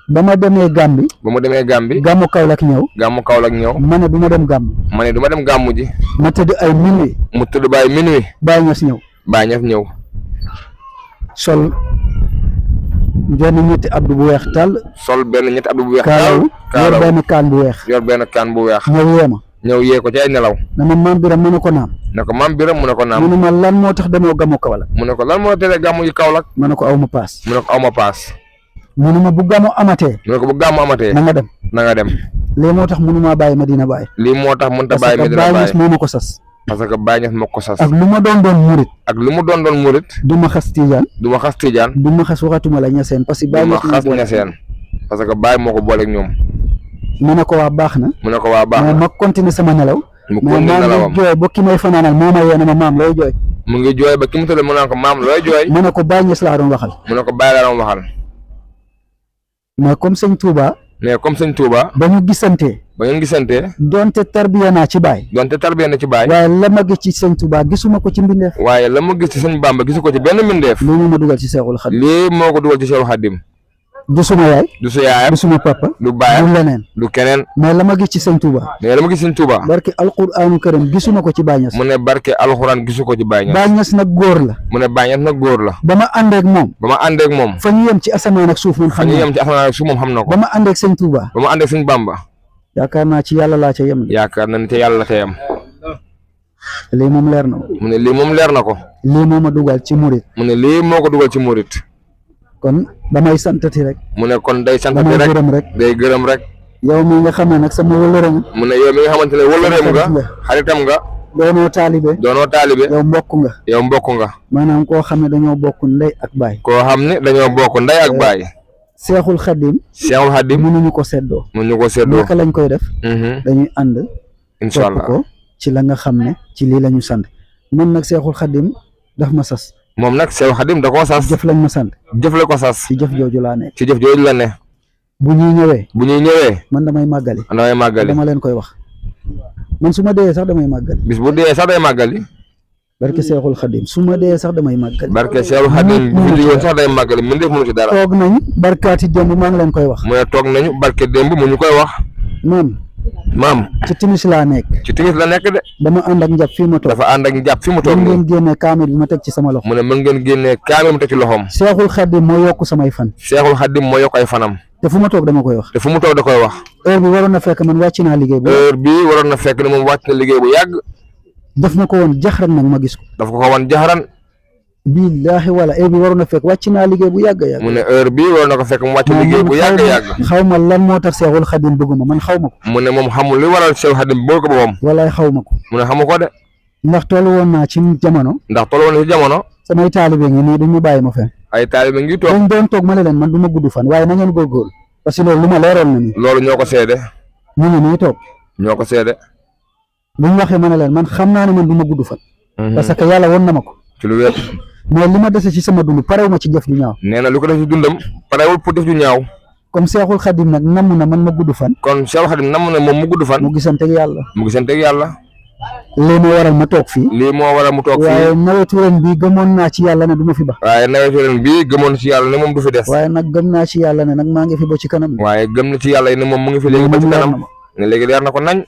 [SPEAKER 7] ba ma demee Gambie.
[SPEAKER 1] ba mu demee Gambie.
[SPEAKER 7] gàmmu Kaolack ñëw.
[SPEAKER 1] gàmmu Kaolack ñëw.
[SPEAKER 7] ma ne du ma dem gàmmu.
[SPEAKER 1] ma ne du ma dem gàmmu ji.
[SPEAKER 7] ma tëdd ay minuit.
[SPEAKER 1] mu tëdd bàyyi minuit.
[SPEAKER 7] Baye Niass ñëw.
[SPEAKER 1] Baye Niass ñëw.
[SPEAKER 7] sol benn ñetti abdu bu weex tàll.
[SPEAKER 1] sol benn ñetti abdu bu weex
[SPEAKER 7] tàll.
[SPEAKER 1] kaalaw
[SPEAKER 7] yor benn kaan bu weex.
[SPEAKER 1] yor benn kaan bu weex.
[SPEAKER 7] ñëw yee ma.
[SPEAKER 1] ñëw yee ko ci ay nelaw.
[SPEAKER 7] dama maam Biram mu ne ko naam.
[SPEAKER 1] ne ko maam Biram mu ne ko naam.
[SPEAKER 7] mu ne ma lan moo tax demoo gàmmu Kaolack.
[SPEAKER 1] mu ne ko lan moo tere gàmmu yi Kaolack.
[SPEAKER 7] ma ne ko aw ma paas.
[SPEAKER 1] mu ne ko aw ma paas.
[SPEAKER 7] mu ne ma bu gàmmu amatee.
[SPEAKER 1] mu ne ko bu gàmmu amatee.
[SPEAKER 7] na nga dem.
[SPEAKER 1] na nga dem.
[SPEAKER 7] lii moo tax mënumaa bàyyi Medina Baye.
[SPEAKER 1] lii moo tax mënut a bàyyi Medina
[SPEAKER 7] Baye
[SPEAKER 1] Baye.
[SPEAKER 7] Niass moo ma ko sas.
[SPEAKER 1] parce que Baye Niass moo ko sas.
[SPEAKER 7] ak lu ma doon murit.
[SPEAKER 1] ak lu mu doon murit.
[SPEAKER 7] du ma xas Tijaan.
[SPEAKER 1] du ma xas Tijaan.
[SPEAKER 7] du ma xas waxatuma la Ñaseen parce que
[SPEAKER 1] du
[SPEAKER 7] Baye
[SPEAKER 1] ma
[SPEAKER 7] Niass
[SPEAKER 1] xas Ñaseen parce que Baye moo ko booleeg ñoom.
[SPEAKER 7] mu ne ko waa baax na.
[SPEAKER 1] mu ne ko waa baax na
[SPEAKER 7] ma continuer sama nelaw.
[SPEAKER 1] mu
[SPEAKER 7] mais
[SPEAKER 1] continuer
[SPEAKER 7] maa
[SPEAKER 1] nelawam
[SPEAKER 7] ngi jooy ba ki may fanaanal moo ma yee ne ma maam looy jooy.
[SPEAKER 1] mu ngi jooy ba ki mu tëdd mu naan ko maam looy jooy.
[SPEAKER 7] mu ne ko Baye Niass laa doon waxal.
[SPEAKER 1] mu ne ko Baye laa doon waxal.
[SPEAKER 7] mais comme sëñ Touba.
[SPEAKER 1] mais comme sëñ Touba.
[SPEAKER 7] ba ñu gisantee.
[SPEAKER 1] ba ngeen gisantee.
[SPEAKER 7] donte tarbiya naa ci Baye.
[SPEAKER 1] donte tarbiya na ci Baye.
[SPEAKER 7] waaye la ma gis ci sëñ Touba gisuma ko ci mbindeef.
[SPEAKER 1] waaye la ma gis ci sëñ Bamba gisu ko ci benn mbindeef.
[SPEAKER 7] lii moo ma dugal ci Seexul Xadim.
[SPEAKER 1] lii moo ko dugal ci Seexul Xadim.
[SPEAKER 7] du suma yaay.
[SPEAKER 1] du su yaayam.
[SPEAKER 7] du suma papa.
[SPEAKER 1] du baayam.
[SPEAKER 7] du leneen.
[SPEAKER 1] du keneen.
[SPEAKER 7] mais la ma gis ci sëñ Touba.
[SPEAKER 1] mais la ma gis sëñ Touba.
[SPEAKER 7] barke alquraanu karim gisuma ko ci Baye Niass.
[SPEAKER 1] mu ne barke alxuraan gisu ko ci Baye Niass.
[SPEAKER 7] Baye Niass nag góor la.
[SPEAKER 1] mu ne Baye Niass nag góor la.
[SPEAKER 7] ba ma àndeek moom.
[SPEAKER 1] ba ma àndeek moom.
[SPEAKER 7] fa ñu yem ci asamaan ak suuf man
[SPEAKER 1] fa
[SPEAKER 7] xam
[SPEAKER 1] ñu
[SPEAKER 7] naa.
[SPEAKER 1] yem ci asamaan ak suuf moom xam na ko.
[SPEAKER 7] ba ma àndeek sëñ Touba.
[SPEAKER 1] ba ma àndeek sëñ Bamba.
[SPEAKER 7] yaakaar naa ci yàlla laa ca yem.
[SPEAKER 1] yaakaar na ne te yàlla la tey am.
[SPEAKER 7] lii moom leer na ma.
[SPEAKER 1] mu ne lii moom leer na ko.
[SPEAKER 7] lii moo ma dugal ci murit.
[SPEAKER 1] mu ne lii moo ko dugal ci murit.
[SPEAKER 7] kon damay santati rek.
[SPEAKER 1] mu ne kon day santati
[SPEAKER 7] damay
[SPEAKER 1] rek
[SPEAKER 7] gërëm rek.
[SPEAKER 1] day gërëm rek.
[SPEAKER 7] yow mi nga xam ne nag sama wëllëre nga.
[SPEAKER 1] mu ne yow mi nga xamante ne wëllëreem nga xaritam nga.
[SPEAKER 7] doonoo taalibe.
[SPEAKER 1] doonoo taalibe.
[SPEAKER 7] yow mbokk nga.
[SPEAKER 1] yow mbokk nga.
[SPEAKER 7] maanaam koo xam ne dañoo bokk ndey ak baay.
[SPEAKER 1] koo xam ne dañoo bokk ndey ak baay.
[SPEAKER 7] Seexul Xadim.
[SPEAKER 1] Seexul Xadim.
[SPEAKER 7] mënuñu ko seddoo.
[SPEAKER 1] mënuñu ko seddoo.
[SPEAKER 7] naka lañ koy def. dañuy ànd.
[SPEAKER 1] incha allah
[SPEAKER 7] topp ko ci la nga xam ne ci lii la ñu sant man nag Seexul Xadim daf ma sas.
[SPEAKER 1] moom nag Seexul Xadim da koo sas.
[SPEAKER 7] jëf lañ ma sant.
[SPEAKER 1] jëf la ko sas.
[SPEAKER 7] ci jëf jooju laa nekk.
[SPEAKER 1] ci jëf jooju la ne.
[SPEAKER 7] bu ñuy ñëwee.
[SPEAKER 1] bu ñuy ñëwee.
[SPEAKER 7] man damay màggali.
[SPEAKER 1] damay màggali.
[SPEAKER 7] dama leen koy wax. man su ma dee sax damay màggali.
[SPEAKER 1] bis bu dee sax day màggali.
[SPEAKER 7] barke Seexul Xadim su ma dee sax damay màggali.
[SPEAKER 1] barke Seexul Xadim bu fi yoon sax day màggali mu def mënu ci dara.
[SPEAKER 7] toog nañ barkaati démb maa ngi leen koy wax.
[SPEAKER 1] mu ne toog nañu barke démb mu ñu koy wax.
[SPEAKER 7] man
[SPEAKER 1] maam
[SPEAKER 7] ci timis laa nekk.
[SPEAKER 1] ci timis la nekk de.
[SPEAKER 7] dama ànd ak njàpp fii ma toog.
[SPEAKER 1] dafa ànd ak njàpp fi mu toog
[SPEAKER 7] mën
[SPEAKER 1] nii.
[SPEAKER 7] ngeen génne kaamil bi ma teg ci sama loxo.
[SPEAKER 1] mu ne mën ngeen génnee kaamil mu teg ci loxoom.
[SPEAKER 7] Seexul Xadim moo yokk samay fan.
[SPEAKER 1] Seexul Xadim moo yokk ay fanam.
[SPEAKER 7] te fu ma toog dama koy wax.
[SPEAKER 1] te fu mu toog da koy wax.
[SPEAKER 7] heure bi waroon na fekk man wàcc naa liggéey bu.
[SPEAKER 1] heure bii waroon na fekk ne moom wàcc na liggéey bu yàgg.
[SPEAKER 7] daf ma ko woon jaxran nag ma gis ko.
[SPEAKER 1] daf ko wan jaxaran.
[SPEAKER 7] billaahi wala heure bi waroon na fekk wàcc naa liggéey bu yàgg yàgg.
[SPEAKER 1] mu ne heure bii waroon na ko fekk mu wàcc liggéey bu yàgg yàgg.
[SPEAKER 7] xaw ma lan moo tax Seexul Xadim bëgguma man xaw ma ko.
[SPEAKER 1] mu ne moom xamul li waral Seexul Xadim bëgg ko boppam.
[SPEAKER 7] walaay xaw ma ko.
[SPEAKER 1] mu ne xamu ko de.
[SPEAKER 7] ndax tollu woon naa ci jamono.
[SPEAKER 1] ndax toll woon na ci jamono.
[SPEAKER 7] samay taalibe ngi nii duñu bàyyi ma fen.
[SPEAKER 1] ay taalibe ngi toog.
[SPEAKER 7] dañ doon toog ma ne leen man du ma gudd fan waaye na ngeen góorgóorlu. parce que loolu lu ma leeroon na nii.
[SPEAKER 1] loolu ñoo ko seede.
[SPEAKER 7] ñu ngi nii toog.
[SPEAKER 1] ñoo ko seede.
[SPEAKER 7] bu ñu waxee ma ne leen man xam naa ne man du ma gudd fan. parce que yàlla woon na ma ko.
[SPEAKER 1] ci lu wér.
[SPEAKER 7] mais li ma dese ci sama dund parew ma ci jëf ju ñaaw.
[SPEAKER 1] nee na lu ko def ci dundam parewul pour def ju ñaaw.
[SPEAKER 7] comme Seexul Xadim nag namm na man ma gudd fan.
[SPEAKER 1] kon Seexul Xadim namm na moom mu gudd fan.
[SPEAKER 7] mu gisanteeg yàlla.
[SPEAKER 1] mu gisanteeg yàlla.
[SPEAKER 7] lii moo waral ma toog fii.
[SPEAKER 1] lii moo waral mu toog fii.
[SPEAKER 7] waaye nawetu ren bii gëmoon naa ci yàlla ne du ma fi ba.
[SPEAKER 1] waaye nawetu ren bii gëmoon na ci yàlla ne moom du fi des.
[SPEAKER 7] waaye nag gëm naa ci yàlla ne nag maa ngi fi ba ci kanam.
[SPEAKER 1] waaye gëm na ci yàlla ne moom mu ngi fi léegi ba ci kanam. ne léegi leer na ko nañ.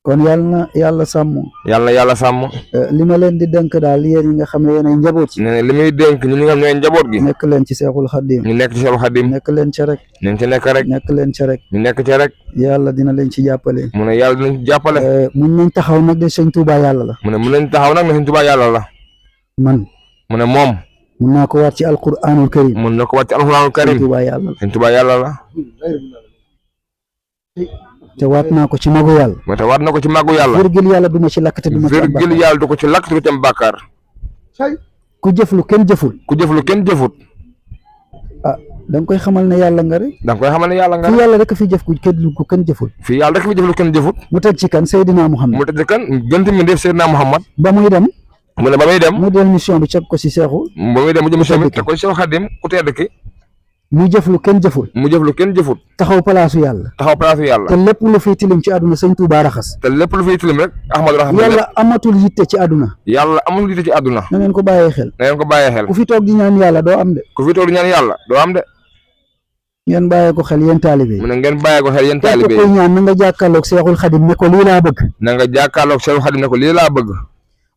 [SPEAKER 7] kon yàlla na yàlla sàmm.
[SPEAKER 1] yàlla sàmm.
[SPEAKER 7] li ma leen di dénk daal yéen ñi nga xam ne yéenay njaboot yi.
[SPEAKER 1] nee na li muy dénk ñun ñi nga xam ne ñooy njaboot gi.
[SPEAKER 7] nekk leen ci Seexul Xadim.
[SPEAKER 1] ñu nekk ci Seexul Xadim.
[SPEAKER 7] nekk leen ca rek.
[SPEAKER 1] nañ ci nekk rek.
[SPEAKER 7] nekk leen ca rek.
[SPEAKER 1] ñu nekk ca rek.
[SPEAKER 7] yàlla dina leen ci jàppale.
[SPEAKER 1] mu ne yàlla dinañ ci jàppale.
[SPEAKER 7] mun nañ taxaw nag de sëñ Touba yàlla la.
[SPEAKER 1] mu ne mun nañ taxaw nag ne sëñ Touba yàlla la.
[SPEAKER 7] man.
[SPEAKER 1] mu ne moom.
[SPEAKER 7] mun naa ko waat ci alquranul karim.
[SPEAKER 1] mun na ko waat ci alquranul karim.
[SPEAKER 7] sëñ Touba yàlla la.
[SPEAKER 1] sëñ Touba yàlla la.
[SPEAKER 7] te waat naa ko ci magu yàlla.
[SPEAKER 1] te waat na ko ci magu yàlla.
[SPEAKER 7] virgule yàlla du ma ci lakk te du ma ci am bàkkaar.
[SPEAKER 1] virgule yàlla du ko ci lakk te du ci am bàkkaar.
[SPEAKER 7] ku jëf lu kenn jëful.
[SPEAKER 1] ku jëf lu kenn jëfut.
[SPEAKER 7] ah da nga koy xamal ne yàlla nga rek.
[SPEAKER 1] da nga koy xamal ne yàlla nga
[SPEAKER 7] fi
[SPEAKER 1] rek.
[SPEAKER 7] yàlla rek fi jëf ku kenn jëful.
[SPEAKER 1] fii yàlla rek fi jëf lu kenn jëfut.
[SPEAKER 7] mu teg ci kan Seydina Muhammad.
[SPEAKER 1] mu teg ci kan gënt mi def Seydina Muhammad.
[SPEAKER 7] ba muy dem.
[SPEAKER 1] mu ne ba muy dem.
[SPEAKER 7] mu del mission bi teg ko si seexu.
[SPEAKER 1] ba muy dem mu jëm mission bi teg ko si Seexul Xadim ku tedd ki.
[SPEAKER 7] mu jëf lu kenn jëful.
[SPEAKER 1] mu jëf lu kenn jëfut.
[SPEAKER 7] taxaw palaasu yàlla.
[SPEAKER 1] taxaw palaasu yàlla.
[SPEAKER 7] te lépp lu fiy tilim ci àdduna sëñ Tuubaa raxas.
[SPEAKER 1] te lépp lu fiy tilim rek Ahmadu raxas.
[SPEAKER 7] yàlla amatul yitte ci àdduna.
[SPEAKER 1] yàlla amul yitte ci àdduna.
[SPEAKER 7] na ngeen ko bàyyee xel.
[SPEAKER 1] na ngeen ko bàyyee xel.
[SPEAKER 7] ku fi toog di ñaan yàlla doo am de.
[SPEAKER 1] ku fi toog di ñaan yàlla doo am de.
[SPEAKER 7] ngeen bàyyee ko xel yéen taalibe yi.
[SPEAKER 1] mu ne ngeen bàyyee ko xel yéen taalibe
[SPEAKER 7] képp koy ñaan na nga jàkkaarloog Seexul Xadim ne ko lii laa bëgg.
[SPEAKER 1] na nga jàkkaarloog Seexul Xadim ne ko lii laa bëgg.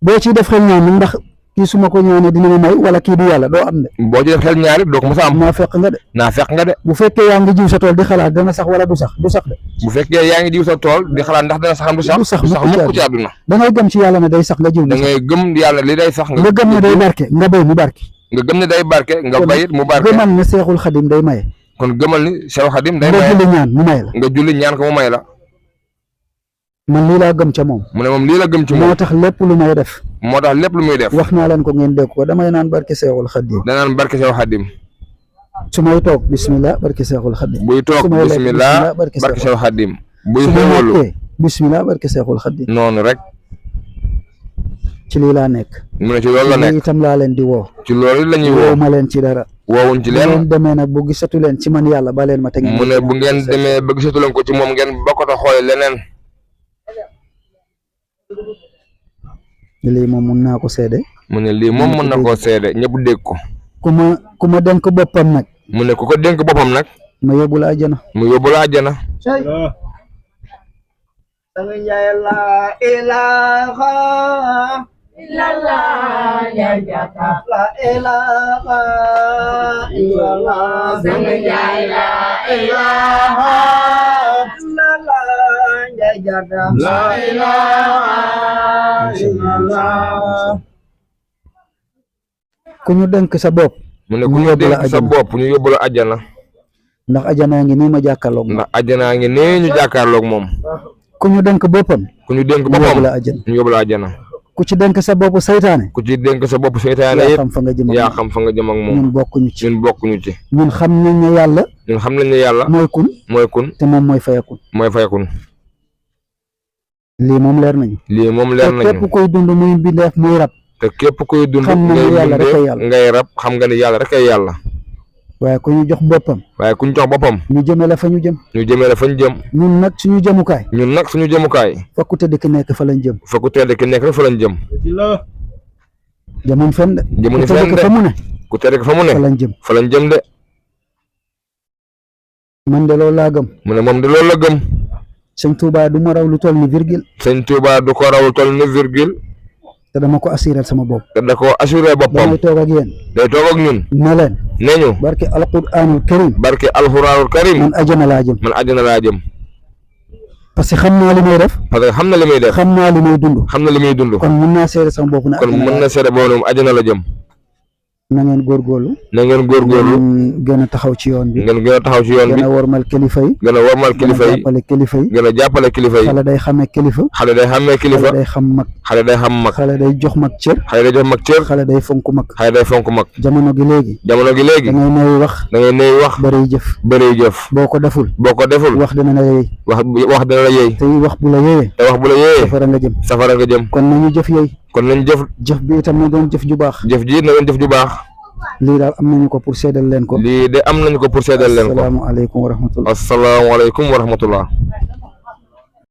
[SPEAKER 7] boo ciy def xel ñaan ndax kii su ma ko ñaanee dina ma may wala kii du yàlla doo am de.
[SPEAKER 1] boo ci def xel ñaari doo ko mos a am.
[SPEAKER 7] naa fekk nga de.
[SPEAKER 1] naa fekk nga de.
[SPEAKER 7] bu fekkee yaa ngi jiw sa tool di xalaat dana sax wala du sax de.
[SPEAKER 1] bu fekkee yaa ngi jiw sa tool di xalaat ndax dana saxam du sax.
[SPEAKER 7] du sax
[SPEAKER 1] mukk ci àdduna.
[SPEAKER 7] da ngay gëm ci yàlla ne day sax nga jiw.
[SPEAKER 1] da ngay gëm yàlla li day sax.
[SPEAKER 7] nga gëm ne day barke nga béy mu barke.
[SPEAKER 1] nga gëm ne day barke nga bayit mu barke.
[SPEAKER 7] gëmal ne Seexul Xadim day maye.
[SPEAKER 1] kon gëmal ni Seexul Xadim day
[SPEAKER 7] nga
[SPEAKER 1] maye.
[SPEAKER 7] julli ñaan mu may la.
[SPEAKER 1] nga julli ñaan ko mu may la.
[SPEAKER 7] man lii laa gëm ca moom.
[SPEAKER 1] mu ne moom lii la gëm ci moom.
[SPEAKER 7] moo tax lépp lu may def.
[SPEAKER 1] moo tax lépp lu muy def.
[SPEAKER 7] wax naa leen ko ngeen dégg ko damay naan barke Seexul Xadim.
[SPEAKER 1] danaan barke Seexul Xadim.
[SPEAKER 7] su may toog bismillah barke Seexul Xadim.
[SPEAKER 1] buy toog bismillah barke Seexul Xadim. buy xéwalu
[SPEAKER 7] bismillah barke Seexul Xadim.
[SPEAKER 1] noonu rek.
[SPEAKER 7] ci lii laa nekk.
[SPEAKER 1] mu ne ci loolu la nekk
[SPEAKER 7] itam laa leen di woo.
[SPEAKER 1] ci loolu la ñuy
[SPEAKER 7] woo
[SPEAKER 1] woo.
[SPEAKER 7] ma leen ci dara.
[SPEAKER 1] woowuñ ci
[SPEAKER 7] bu
[SPEAKER 1] leen.
[SPEAKER 7] ngeen demee nag bu gisatu leen ci man yàlla ba leen ma te ngeen.
[SPEAKER 1] mu ne bu ngeen demee ba gisatu leen ko ci moom ngeen bokkata xool leneen.
[SPEAKER 7] lii moom mun naa ko seede.
[SPEAKER 1] mu ne lii moom mën na koo seede ñëpp dégg ko.
[SPEAKER 7] ku ma dénk boppam nag.
[SPEAKER 1] mu ne ku ko dénk boppam nag.
[SPEAKER 7] ma yóbbu la àjjana.
[SPEAKER 1] mu yóbbu la àjjana.
[SPEAKER 7] ku ñu dénk sa bopp.
[SPEAKER 1] mu ne ku ñu dénk sa bopp ñu yóbbu la àjjana.
[SPEAKER 7] ndax àjjanaa ngi nii ma jàkkaarloog moom.
[SPEAKER 1] ndax àjjanaa ngi nii ñu jàkkaarloog moom.
[SPEAKER 7] ku ñu dénk boppam.
[SPEAKER 1] ku ñu dénk
[SPEAKER 7] ñu
[SPEAKER 1] boppam
[SPEAKER 7] yóbbu la àjjana.
[SPEAKER 1] ñu yóbbu la àjjana.
[SPEAKER 7] ku ci dénk sa bopp saytaane.
[SPEAKER 1] ku ci dénk sa bopp seytaane
[SPEAKER 7] yaa
[SPEAKER 1] it
[SPEAKER 7] xam fa nga jëm ak
[SPEAKER 1] yaa
[SPEAKER 7] moom.
[SPEAKER 1] xam fa nga jëm ak moom.
[SPEAKER 7] ñun bokkuñu ci.
[SPEAKER 1] ñun bokkuñu ci.
[SPEAKER 7] ñun xam nañ ne yàlla.
[SPEAKER 1] ñun xam nañ ne yàlla.
[SPEAKER 7] mooy kun.
[SPEAKER 1] mooy kun.
[SPEAKER 7] te moom mooy fayakun.
[SPEAKER 1] mooy fayakun.
[SPEAKER 7] lii moom leer nañu.
[SPEAKER 1] lii moom leer
[SPEAKER 7] te
[SPEAKER 1] nañu.
[SPEAKER 7] képp koy dund muy bindeef muy rab.
[SPEAKER 1] te képp kuy dund.
[SPEAKER 7] xam na ne
[SPEAKER 1] ngay
[SPEAKER 7] yàlla rek ay
[SPEAKER 1] bindee
[SPEAKER 7] yàlla.
[SPEAKER 1] ngay rab xam nga ne yàlla rek ay yàlla.
[SPEAKER 7] waaye ku ñu jox boppam.
[SPEAKER 1] waaye ku ñu jox boppam.
[SPEAKER 7] ñu jëmee la fa ñu jëm.
[SPEAKER 1] ñu jëmee la fañ jëm.
[SPEAKER 7] ñun nag suñu jëmukaay.
[SPEAKER 1] ñun nag suñu jëmukaay.
[SPEAKER 7] fa ku tëdd ki nekk fa lañ jëm.
[SPEAKER 1] fa ku tedd ki nekk rek fa lañ jëm.
[SPEAKER 7] jëmuñ fenn de.
[SPEAKER 1] jëmuñu
[SPEAKER 7] ku tëdd
[SPEAKER 1] fenn
[SPEAKER 7] ki
[SPEAKER 1] de.
[SPEAKER 7] fa mu ne.
[SPEAKER 1] ku tedd ki fa mu ne.
[SPEAKER 7] fa lañ jëm.
[SPEAKER 1] fa lañ jëm de.
[SPEAKER 7] man de loolu laa gëm.
[SPEAKER 1] mu ne moom de loolu la gëm.
[SPEAKER 7] sëñ Touba du ma raw lu toll ni virgule.
[SPEAKER 1] sëñ Touba du ko raw lu toll ni virgule.
[SPEAKER 7] te dama ko assuré sama bopp.
[SPEAKER 1] te da ko assuré boppam.
[SPEAKER 7] damay toog ak yéen.
[SPEAKER 1] day toog ak ñun.
[SPEAKER 7] ne leen.
[SPEAKER 1] ne ñu.
[SPEAKER 7] barke alquranul karim.
[SPEAKER 1] barke alquranul karim.
[SPEAKER 7] man àjjana laa jëm.
[SPEAKER 1] man àjjana laa jëm.
[SPEAKER 7] parce que xam naa li may def.
[SPEAKER 1] parce que xam na li muy def.
[SPEAKER 7] xam naa li may dund.
[SPEAKER 1] xam na li muy dund.
[SPEAKER 7] kon mun naa seede sama bopp ne.
[SPEAKER 1] kon mën na seede boobu moom àjjana la jëm.
[SPEAKER 7] na ngeen góorgóorlu.
[SPEAKER 1] na ngeen góorgóorlu.
[SPEAKER 7] gën a taxaw ci yoon bi.
[SPEAKER 1] ngeen gën a taxaw ci yoon bi.
[SPEAKER 7] gën a wormal kilifa yi.
[SPEAKER 1] gën a wormal kilifa yi.
[SPEAKER 7] gën a jàppale kilifa yi.
[SPEAKER 1] gën a jàppale kilifa yi.
[SPEAKER 7] xale day xamee kilifa.
[SPEAKER 1] xale day xamee kilifa.
[SPEAKER 7] xale day xam mag.
[SPEAKER 1] xale day xam mag.
[SPEAKER 7] xale day jox mag cër.
[SPEAKER 1] xale day jox mag cër.
[SPEAKER 7] xale day fonk mag.
[SPEAKER 1] xale day fonk mag.
[SPEAKER 7] jamono gi léegi.
[SPEAKER 1] jamono gi léegi.
[SPEAKER 7] da ngay néew wax.
[SPEAKER 1] da ngay néew wax.
[SPEAKER 7] bëri jëf.
[SPEAKER 1] bëri jëf.
[SPEAKER 7] boo ko deful.
[SPEAKER 1] boo ko deful.
[SPEAKER 7] wax dina la yey.
[SPEAKER 1] wax dina la yey.
[SPEAKER 7] te wax bu la yeyee.
[SPEAKER 1] te wax bu la yeyee.
[SPEAKER 7] safara nga jëm.
[SPEAKER 1] safara nga jëm.
[SPEAKER 7] kon nañu jëf yey.
[SPEAKER 1] kon nañ jëf.
[SPEAKER 7] jëf bi itam na doon jëf ju baax.
[SPEAKER 1] jëf ji na doon jëf ju baax.
[SPEAKER 7] lii daal am nañu ko pour seedal leen ko.
[SPEAKER 1] lii de am nañu ko pour seedal leen ko.
[SPEAKER 7] asalaamaaleykum wa rahmatullah.
[SPEAKER 1] asalaamaaleykum wa rahmatullah.